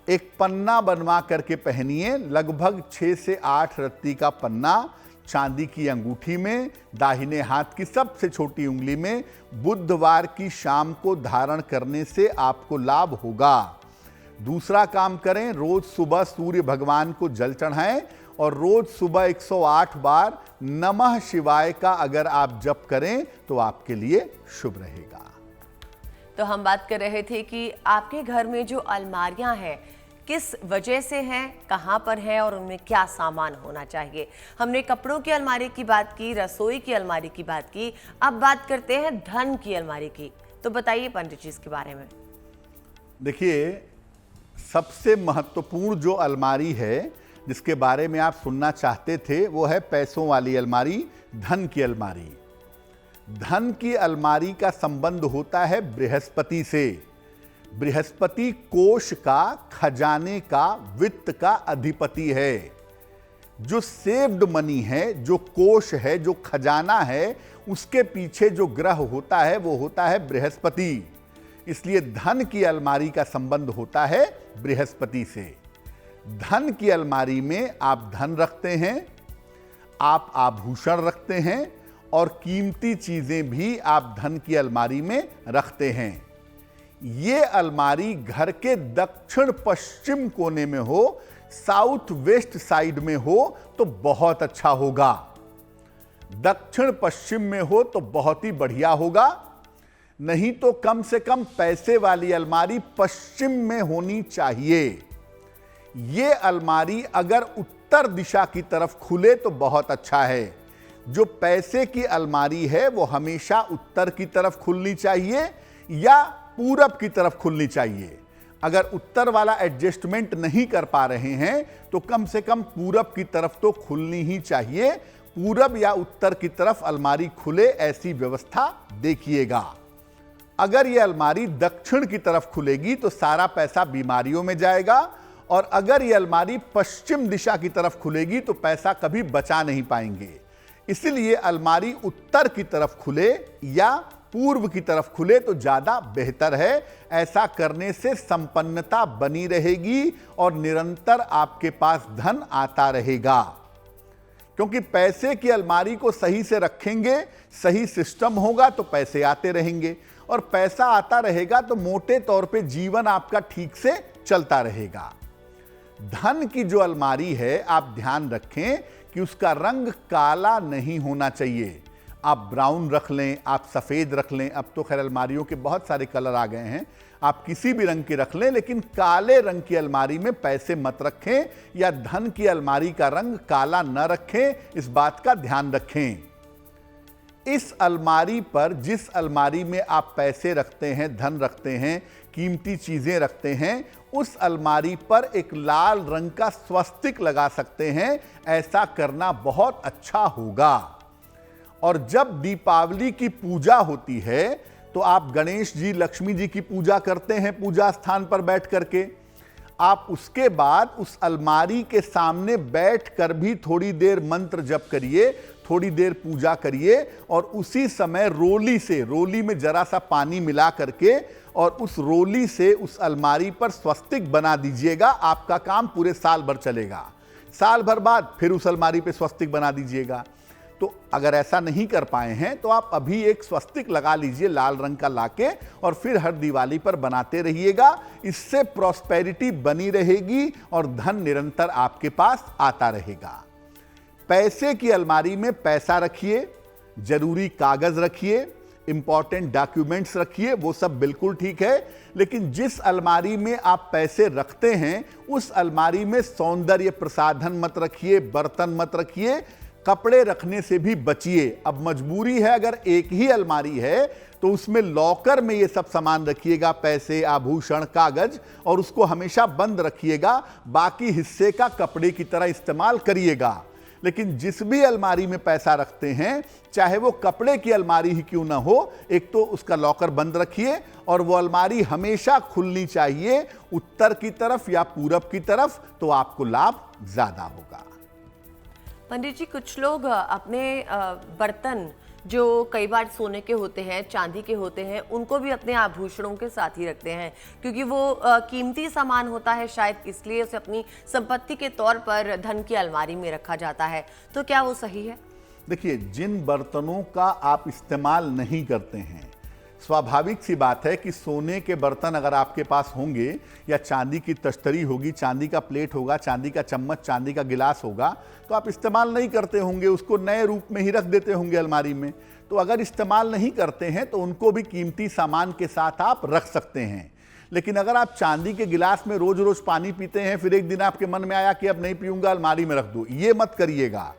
एक पन्ना बनवा करके पहनिए, लगभग 6 से 8 रत्ती का पन्ना चांदी की अंगूठी में, दाहिने हाथ की सबसे छोटी उंगली में। बुधवार की शाम को धारण करने से आपको लाभ होगा। दूसरा काम करें, रोज सुबह सूर्य भगवान को जल चढ़ाएं और रोज सुबह 108 बार नमः शिवाय का अगर आप जप करें तो आपके लिए शुभ रहेगा। तो हम बात कर रहे थे कि आपके घर में जो अलमारियां हैं किस वजह से हैं, कहां पर हैं और उनमें क्या सामान होना चाहिए। हमने कपड़ों की अलमारी की बात की, रसोई की अलमारी की बात की, अब बात करते हैं धन की अलमारी की। तो बताइए पंडित जी इसके बारे में। देखिए, सबसे महत्वपूर्ण जो अलमारी है जिसके बारे में आप सुनना चाहते थे वो है पैसों वाली अलमारी, धन की अलमारी। धन की अलमारी का संबंध होता है बृहस्पति से। बृहस्पति कोष का, खजाने का, वित्त का अधिपति है। जो सेव्ड मनी है, जो कोष है, जो खजाना है, उसके पीछे जो ग्रह होता है वो होता है बृहस्पति। इसलिए धन की अलमारी का संबंध होता है बृहस्पति से। धन की अलमारी में आप धन रखते हैं, आप आभूषण रखते हैं और कीमती चीजें भी आप धन की अलमारी में रखते हैं। ये अलमारी घर के दक्षिण पश्चिम कोने में हो, साउथ वेस्ट साइड में हो तो बहुत अच्छा होगा। दक्षिण पश्चिम में हो तो बहुत ही बढ़िया होगा। नहीं तो कम से कम पैसे वाली अलमारी पश्चिम में होनी चाहिए। ये अलमारी अगर उत्तर दिशा की तरफ खुले तो बहुत अच्छा है। जो पैसे की अलमारी है वो हमेशा उत्तर की तरफ खुलनी चाहिए या पूरब की तरफ खुलनी चाहिए। अगर उत्तर वाला एडजस्टमेंट नहीं कर पा रहे हैं तो कम से कम पूरब की तरफ तो खुलनी ही चाहिए। पूरब या उत्तर की तरफ अलमारी खुले, ऐसी व्यवस्था देखिएगा। अगर यह अलमारी दक्षिण की तरफ खुलेगी तो सारा पैसा बीमारियों में जाएगा और अगर यह अलमारी पश्चिम दिशा की तरफ खुलेगी तो पैसा कभी बचा नहीं पाएंगे। इसलिए अलमारी उत्तर की तरफ खुले या पूर्व की तरफ खुले तो ज्यादा बेहतर है। ऐसा करने से संपन्नता बनी रहेगी और निरंतर आपके पास धन आता रहेगा। क्योंकि पैसे की अलमारी को सही से रखेंगे, सही सिस्टम होगा तो पैसे आते रहेंगे और पैसा आता रहेगा तो मोटे तौर पे जीवन आपका ठीक से चलता रहेगा। धन की जो अलमारी है आप ध्यान रखें कि उसका रंग काला नहीं होना चाहिए। आप ब्राउन रख लें, आप सफ़ेद रख लें, अब तो खैर अलमारियों के बहुत सारे कलर आ गए हैं, आप किसी भी रंग की रख लें, लेकिन काले रंग की अलमारी में पैसे मत रखें या धन की अलमारी का रंग काला न रखें, इस बात का ध्यान रखें। इस अलमारी पर, जिस अलमारी में आप पैसे रखते हैं, धन रखते हैं, कीमती चीजें रखते हैं, उस अलमारी पर एक लाल रंग का स्वस्तिक लगा सकते हैं। ऐसा करना बहुत अच्छा होगा। और जब दीपावली की पूजा होती है तो आप गणेश जी, लक्ष्मी जी की पूजा करते हैं पूजा स्थान पर बैठ करके। आप उसके बाद उस अलमारी के सामने बैठ कर भी थोड़ी देर मंत्र जप करिए, थोड़ी देर पूजा करिए और उसी समय रोली में जरा सा पानी मिला करके और उस रोली से उस अलमारी पर स्वस्तिक बना दीजिएगा। आपका काम पूरे साल भर चलेगा। साल भर बाद फिर उस अलमारी पे स्वस्तिक बना दीजिएगा। तो अगर ऐसा नहीं कर पाए हैं तो आप अभी एक स्वस्तिक लगा लीजिए लाल रंग का लाके और फिर हर दिवाली पर बनाते रहिएगा। इससे प्रॉस्पेरिटी बनी रहेगी और धन निरंतर आपके पास आता रहेगा। पैसे की अलमारी में पैसा रखिए, जरूरी कागज रखिए, इंपॉर्टेंट डॉक्यूमेंट्स रखिए, वो सब बिल्कुल ठीक है। लेकिन जिस अलमारी में आप पैसे रखते हैं उस अलमारी में सौंदर्य प्रसाधन मत रखिए, बर्तन मत रखिए, कपड़े रखने से भी बचिए। अब मजबूरी है, अगर एक ही अलमारी है तो उसमें लॉकर में ये सब सामान रखिएगा, पैसे, आभूषण, कागज, और उसको हमेशा बंद रखिएगा। बाकी हिस्से का कपड़े की तरह इस्तेमाल करिएगा। लेकिन जिस भी अलमारी में पैसा रखते हैं, चाहे वो कपड़े की अलमारी ही क्यों ना हो, एक तो उसका लॉकर बंद रखिए और वो अलमारी हमेशा खुलनी चाहिए उत्तर की तरफ या पूरब की तरफ, तो आपको लाभ ज्यादा होगा। पंडित जी, कुछ लोग अपने बर्तन जो कई बार सोने के होते हैं, चांदी के होते हैं, उनको भी अपने आभूषणों के साथ ही रखते हैं क्योंकि वो कीमती सामान होता है, शायद इसलिए उसे अपनी संपत्ति के तौर पर धन की अलमारी में रखा जाता है। तो क्या वो सही है? देखिए, जिन बर्तनों का आप इस्तेमाल नहीं करते हैं, स्वाभाविक सी बात है कि सोने के बर्तन अगर आपके पास होंगे या चांदी की तश्तरी होगी, चांदी का प्लेट होगा, चांदी का चम्मच, चांदी का गिलास होगा, तो आप इस्तेमाल नहीं करते होंगे, उसको नए रूप में ही रख देते होंगे अलमारी में। तो अगर इस्तेमाल नहीं करते हैं तो उनको भी कीमती सामान के साथ आप रख सकते हैं। लेकिन अगर आप चांदी के गिलास में रोज रोज पानी पीते हैं, फिर एक दिन आपके मन में आया कि अब नहीं पीऊंगा, अलमारी में रख दो, ये मत करिएगा।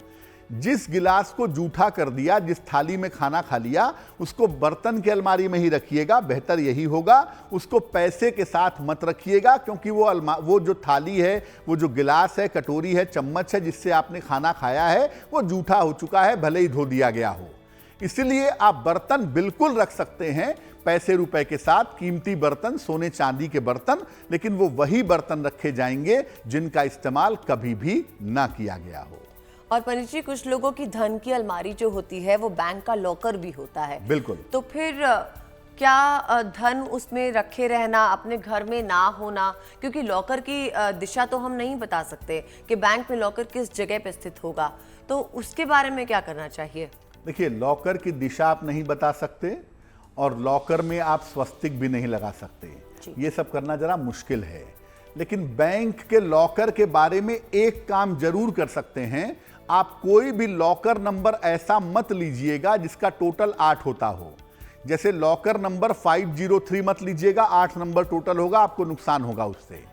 जिस गिलास को जूठा कर दिया, जिस थाली में खाना खा लिया, उसको बर्तन की अलमारी में ही रखिएगा, बेहतर यही होगा। उसको पैसे के साथ मत रखिएगा क्योंकि वो जो थाली है, वो जो गिलास है, कटोरी है, चम्मच है, जिससे आपने खाना खाया है, वो जूठा हो चुका है, भले ही धो दिया गया हो। इसलिए आप बर्तन बिल्कुल रख सकते हैं पैसे रुपए के साथ, कीमती बर्तन, सोने चांदी के बर्तन, लेकिन वो वही बर्तन रखे जाएंगे जिनका इस्तेमाल कभी भी ना किया गया हो। और पंडित जी, कुछ लोगों की धन की अलमारी जो होती है वो बैंक का लॉकर भी होता है। बिल्कुल। तो फिर क्या धन उसमें रखे रहना, अपने घर में ना होना, क्योंकि लॉकर की दिशा तो हम नहीं बता सकते कि बैंक में लॉकर किस जगह पे स्थित होगा, तो उसके बारे में क्या करना चाहिए? देखिए, लॉकर की दिशा आप नहीं बता सकते और लॉकर में आप स्वस्तिक भी नहीं लगा सकते, ये सब करना जरा मुश्किल है। लेकिन बैंक के लॉकर के बारे में एक काम जरूर कर सकते हैं। आप कोई भी लॉकर नंबर ऐसा मत लीजिएगा जिसका टोटल 8 होता हो। जैसे लॉकर नंबर 503 मत लीजिएगा, 8 नंबर टोटल होगा, आपको नुकसान होगा उससे।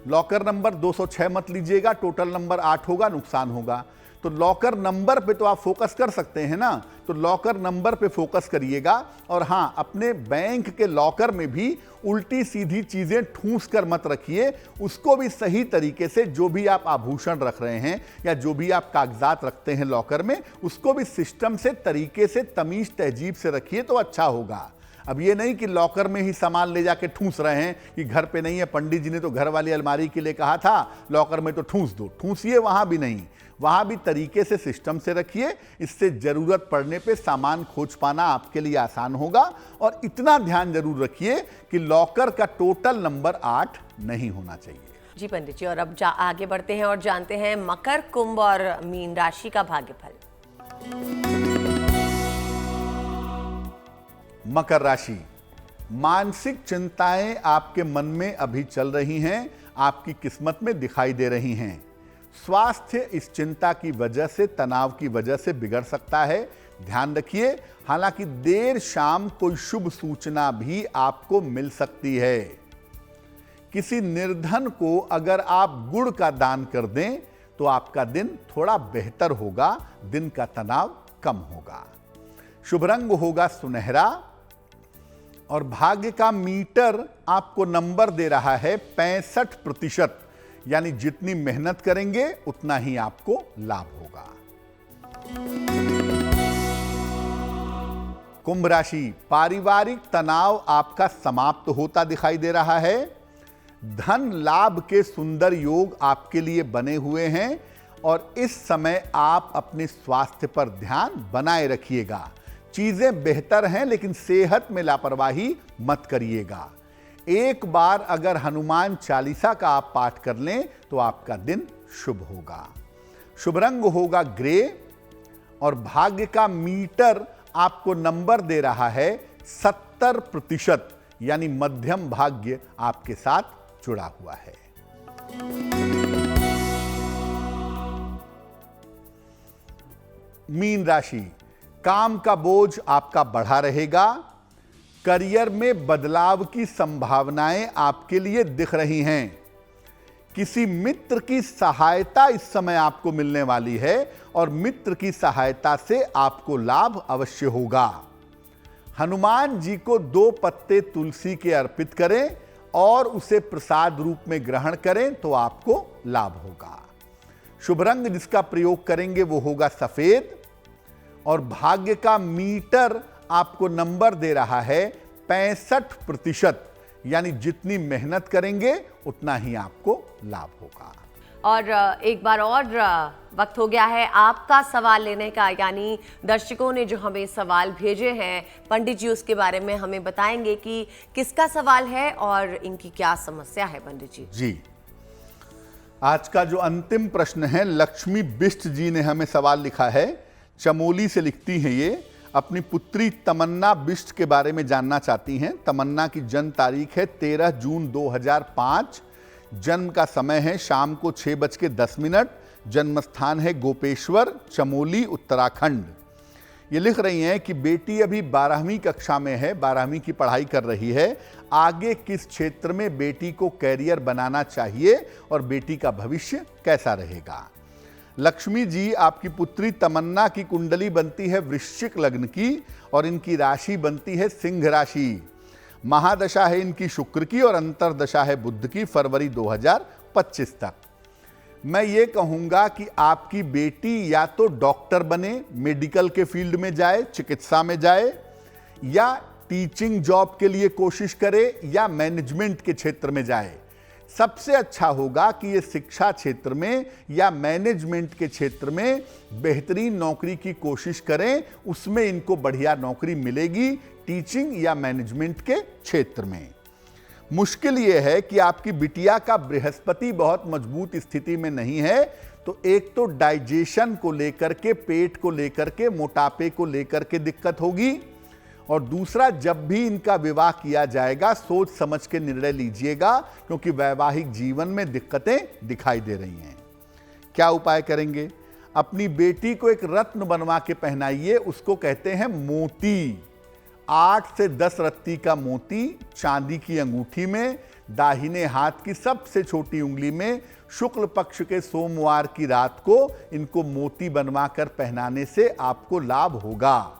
लॉकर नंबर 206 मत लीजिएगा, टोटल नंबर 8 होगा, नुकसान होगा। तो लॉकर नंबर पे तो आप फोकस कर सकते हैं ना, तो लॉकर नंबर पे फोकस करिएगा। और हाँ, अपने बैंक के लॉकर में भी उल्टी सीधी चीजें ठूस कर मत रखिए, उसको भी सही तरीके से, जो भी आप आभूषण रख रहे हैं या जो भी आप कागजात रखते हैं लॉकर में, उसको भी सिस्टम से, तरीके से, तमीज तहजीब से रखिए तो अच्छा होगा। अब ये नहीं कि लॉकर में ही सामान ले जाके ठूस रहे हैं कि घर पे नहीं है, पंडित जी ने तो घर वाली अलमारी के लिए कहा था, लॉकर में तो ठूस दो। ठूसिए वहां भी नहीं, वहां भी तरीके से, सिस्टम से रखिए। इससे जरूरत पड़ने पे सामान खोज पाना आपके लिए आसान होगा। और इतना ध्यान जरूर रखिए कि लॉकर का टोटल नंबर 8 नहीं होना चाहिए। जी पंडित जी, और अब आगे बढ़ते हैं और जानते हैं मकर, कुंभ और मीन राशि का भाग्यफल। मकर राशि, मानसिक चिंताएं आपके मन में अभी चल रही हैं, आपकी किस्मत में दिखाई दे रही हैं। स्वास्थ्य इस चिंता की वजह से, तनाव की वजह से बिगड़ सकता है, ध्यान रखिए। हालांकि देर शाम कोई शुभ सूचना भी आपको मिल सकती है। किसी निर्धन को अगर आप गुड़ का दान कर दें तो आपका दिन थोड़ा बेहतर होगा, दिन का तनाव कम होगा। शुभ रंग होगा सुनहरा और भाग्य का मीटर आपको नंबर दे रहा है 65%, यानी जितनी मेहनत करेंगे उतना ही आपको लाभ होगा। कुंभ राशि, पारिवारिक तनाव आपका समाप्त होता दिखाई दे रहा है। धन लाभ के सुंदर योग आपके लिए बने हुए हैं और इस समय आप अपने स्वास्थ्य पर ध्यान बनाए रखिएगा। चीजें बेहतर हैं लेकिन सेहत में लापरवाही मत करिएगा। एक बार अगर हनुमान चालीसा का आप पाठ कर लें तो आपका दिन शुभ होगा। शुभ रंग होगा ग्रे और भाग्य का मीटर आपको नंबर दे रहा है 70%, यानी मध्यम भाग्य आपके साथ जुड़ा हुआ है। मीन राशि, काम का बोझ आपका बढ़ा रहेगा। करियर में बदलाव की संभावनाएं आपके लिए दिख रही हैं। किसी मित्र की सहायता इस समय आपको मिलने वाली है और मित्र की सहायता से आपको लाभ अवश्य होगा। हनुमान जी को 2 पत्ते तुलसी के अर्पित करें और उसे प्रसाद रूप में ग्रहण करें तो आपको लाभ होगा। शुभ रंग जिसका प्रयोग करेंगे वो होगा सफेद और भाग्य का मीटर आपको नंबर दे रहा है 65%, यानी जितनी मेहनत करेंगे उतना ही आपको लाभ होगा। और एक बार और वक्त हो गया है आपका सवाल लेने का, यानी दर्शकों ने जो हमें सवाल भेजे हैं पंडित जी उसके बारे में हमें बताएंगे कि किसका सवाल है और इनकी क्या समस्या है। पंडित जी जी, आज का जो अंतिम प्रश्न है, लक्ष्मी बिष्ट जी ने हमें सवाल लिखा है। चमोली से लिखती हैं ये, अपनी पुत्री तमन्ना बिष्ट के बारे में जानना चाहती हैं। तमन्ना की जन्म तारीख है 13 जून 2005। जन्म का समय है शाम को 6:10। जन्म स्थान है गोपेश्वर, चमोली, उत्तराखंड। ये लिख रही हैं कि बेटी अभी 12वीं कक्षा में है, 12वीं की पढ़ाई कर रही है। आगे किस क्षेत्र में बेटी को कैरियर बनाना चाहिए और बेटी का भविष्य कैसा रहेगा। लक्ष्मी जी, आपकी पुत्री तमन्ना की कुंडली बनती है वृश्चिक लग्न की और इनकी राशि बनती है सिंह राशि। महादशा है इनकी शुक्र की और अंतरदशा है बुध की, फरवरी 2025 तक। मैं ये कहूँगा कि आपकी बेटी या तो डॉक्टर बने, मेडिकल के फील्ड में जाए, चिकित्सा में जाए, या टीचिंग जॉब के लिए कोशिश करे, या मैनेजमेंट के क्षेत्र में जाए। सबसे अच्छा होगा कि ये शिक्षा क्षेत्र में या मैनेजमेंट के क्षेत्र में बेहतरीन नौकरी की कोशिश करें, उसमें इनको बढ़िया नौकरी मिलेगी, टीचिंग या मैनेजमेंट के क्षेत्र में। मुश्किल ये है कि आपकी बिटिया का बृहस्पति बहुत मजबूत स्थिति में नहीं है, तो एक तो डाइजेशन को लेकर के, पेट को लेकर के, मोटापे को लेकर के दिक्कत होगी, और दूसरा जब भी इनका विवाह किया जाएगा सोच समझ के निर्णय लीजिएगा, क्योंकि वैवाहिक जीवन में दिक्कतें दिखाई दे रही हैं। क्या उपाय करेंगे? अपनी बेटी को एक रत्न बनवा के पहनाइए, उसको कहते हैं मोती। 8 से 10 रत्ती का मोती चांदी की अंगूठी में, दाहिने हाथ की सबसे छोटी उंगली में, शुक्ल पक्ष के सोमवार की रात को इनको मोती बनवा कर पहनाने से आपको लाभ होगा।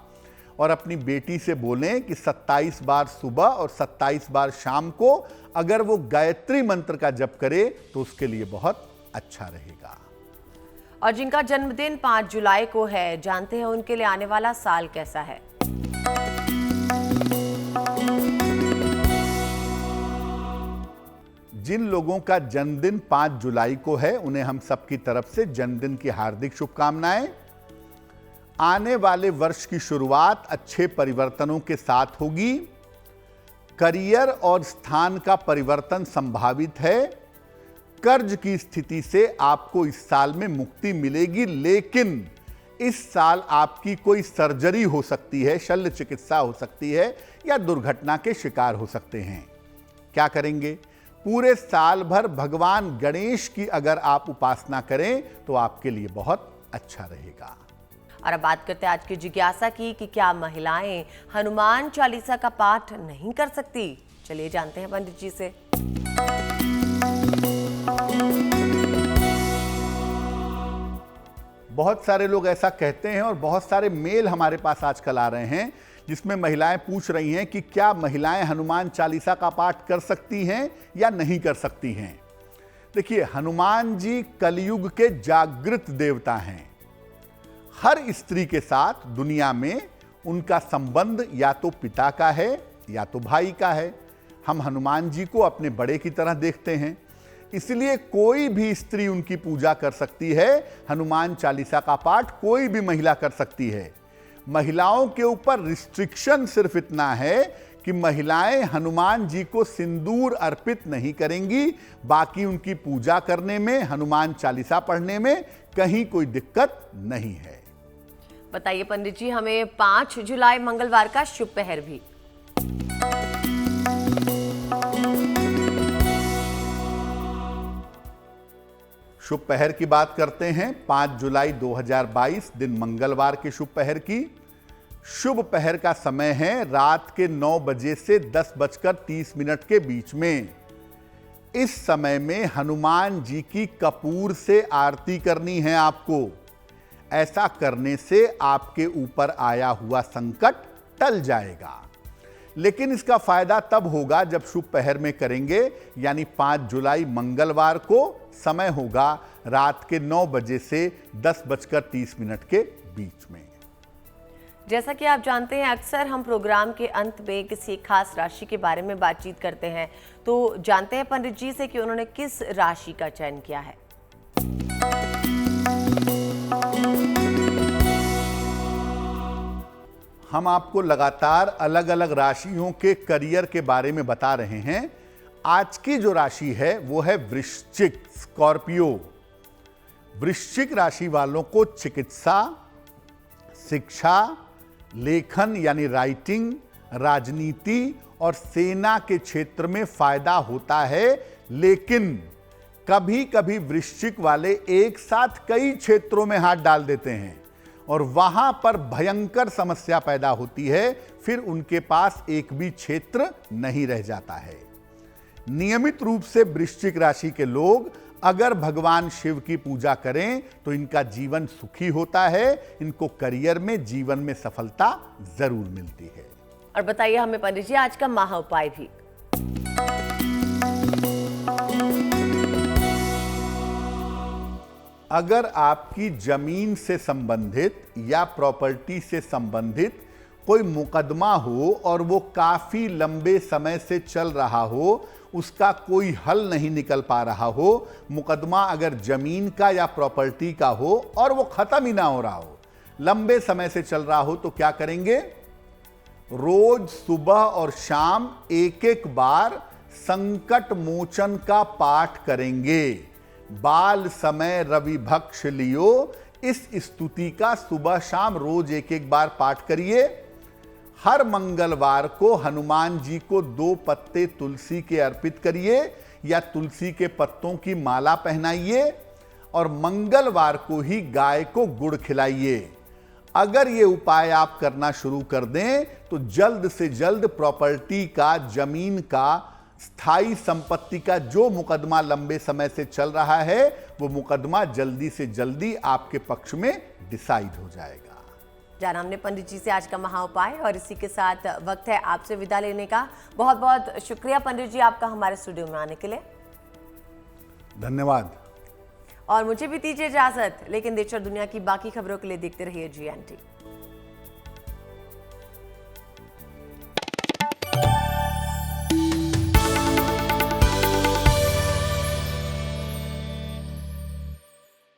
और अपनी बेटी से बोलें कि 27 बार सुबह और 27 बार शाम को अगर वो गायत्री मंत्र का जप करे तो उसके लिए बहुत अच्छा रहेगा। और जिनका जन्मदिन 5 जुलाई को है, जानते हैं उनके लिए आने वाला साल कैसा है। जिन लोगों का जन्मदिन 5 जुलाई को है उन्हें हम सबकी तरफ से जन्मदिन की हार्दिक शुभकामनाएं। आने वाले वर्ष की शुरुआत अच्छे परिवर्तनों के साथ होगी। करियर और स्थान का परिवर्तन संभावित है। कर्ज की स्थिति से आपको इस साल में मुक्ति मिलेगी, लेकिन इस साल आपकी कोई सर्जरी हो सकती है, शल्य चिकित्सा हो सकती है, या दुर्घटना के शिकार हो सकते हैं। क्या करेंगे? पूरे साल भर भगवान गणेश की अगर आप उपासना करें तो आपके लिए बहुत अच्छा रहेगा। और अब बात करते हैं आज की जिज्ञासा की कि क्या महिलाएं हनुमान चालीसा का पाठ नहीं कर सकती। चलिए जानते हैं पंडित जी से। बहुत सारे लोग ऐसा कहते हैं और बहुत सारे मेल हमारे पास आजकल आ रहे हैं जिसमें महिलाएं पूछ रही हैं कि क्या महिलाएं हनुमान चालीसा का पाठ कर सकती हैं या नहीं कर सकती हैं। देखिए, हनुमान जी कलयुग के जागृत देवता हैं। हर स्त्री के साथ दुनिया में उनका संबंध या तो पिता का है या तो भाई का है। हम हनुमान जी को अपने बड़े की तरह देखते हैं, इसलिए कोई भी स्त्री उनकी पूजा कर सकती है। हनुमान चालीसा का पाठ कोई भी महिला कर सकती है। महिलाओं के ऊपर रिस्ट्रिक्शन सिर्फ इतना है कि महिलाएं हनुमान जी को सिंदूर अर्पित नहीं करेंगी, बाकी उनकी पूजा करने में, हनुमान चालीसा पढ़ने में कहीं कोई दिक्कत नहीं है। बताइए पंडित जी, हमें 5 जुलाई मंगलवार का शुभ पहर भी। शुभ पहर की बात करते हैं। 5 जुलाई 2022 दिन मंगलवार के शुभ पहर की। शुभ पहर का समय है रात के 9 बजे से 10:30 के बीच में। इस समय में हनुमान जी की कपूर से आरती करनी है आपको। ऐसा करने से आपके ऊपर आया हुआ संकट टल जाएगा। लेकिन इसका फायदा तब होगा जब शुभ पहर में करेंगे, यानी 5 जुलाई मंगलवार को। समय होगा रात के 9 बजे से 10:30 के बीच में। जैसा कि आप जानते हैं, अक्सर हम प्रोग्राम के अंत में किसी खास राशि के बारे में बातचीत करते हैं, तो जानते हैं पंडित जी से कि उन्होंने किस राशि का चयन किया है। हम आपको लगातार अलग अलग राशियों के करियर के बारे में बता रहे हैं। आज की जो राशि है वो है वृश्चिक, स्कॉर्पियो। वृश्चिक राशि वालों को चिकित्सा, शिक्षा, लेखन यानी राइटिंग, राजनीति और सेना के क्षेत्र में फायदा होता है। लेकिन कभी कभी वृश्चिक वाले एक साथ कई क्षेत्रों में हाथ डाल देते हैं और वहां पर भयंकर समस्या पैदा होती है। फिर उनके पास एक भी क्षेत्र नहीं रह जाता है। नियमित रूप से वृश्चिक राशि के लोग अगर भगवान शिव की पूजा करें तो इनका जीवन सुखी होता है। इनको करियर में, जीवन में सफलता जरूर मिलती है। और बताइए हमें पंडित जी आज का महा उपाय भी। अगर आपकी जमीन से संबंधित या प्रॉपर्टी से संबंधित कोई मुकदमा हो और वो काफी लंबे समय से चल रहा हो, उसका कोई हल नहीं निकल पा रहा हो, मुकदमा अगर जमीन का या प्रॉपर्टी का हो और वो खत्म ही ना हो रहा हो, लंबे समय से चल रहा हो, तो क्या करेंगे? रोज सुबह और शाम एक एक बार संकट मोचन का पाठ करेंगे। बाल समय रवि भक्ष लियो, इस स्तुति का सुबह शाम रोज एक एक बार पाठ करिए। हर मंगलवार को हनुमान जी को 2 पत्ते तुलसी के अर्पित करिए या तुलसी के पत्तों की माला पहनाइए और मंगलवार को ही गाय को गुड़ खिलाइए। अगर ये उपाय आप करना शुरू कर दें तो जल्द से जल्द प्रॉपर्टी का, जमीन का, स्थायी संपत्ति का जो मुकदमा लंबे समय से चल रहा है, वो मुकदमा जल्दी से जल्दी आपके पक्ष में डिसाइड हो जाएगा। जाना हमने पंडित जी से आज का महा उपाय, और इसी के साथ वक्त है आपसे विदा लेने का। बहुत बहुत शुक्रिया पंडित जी आपका हमारे स्टूडियो में आने के लिए। धन्यवाद। और मुझे भी दीजिए इजाजत, लेकिन देश और दुनिया की बाकी खबरों के लिए देखते रहिए GNT।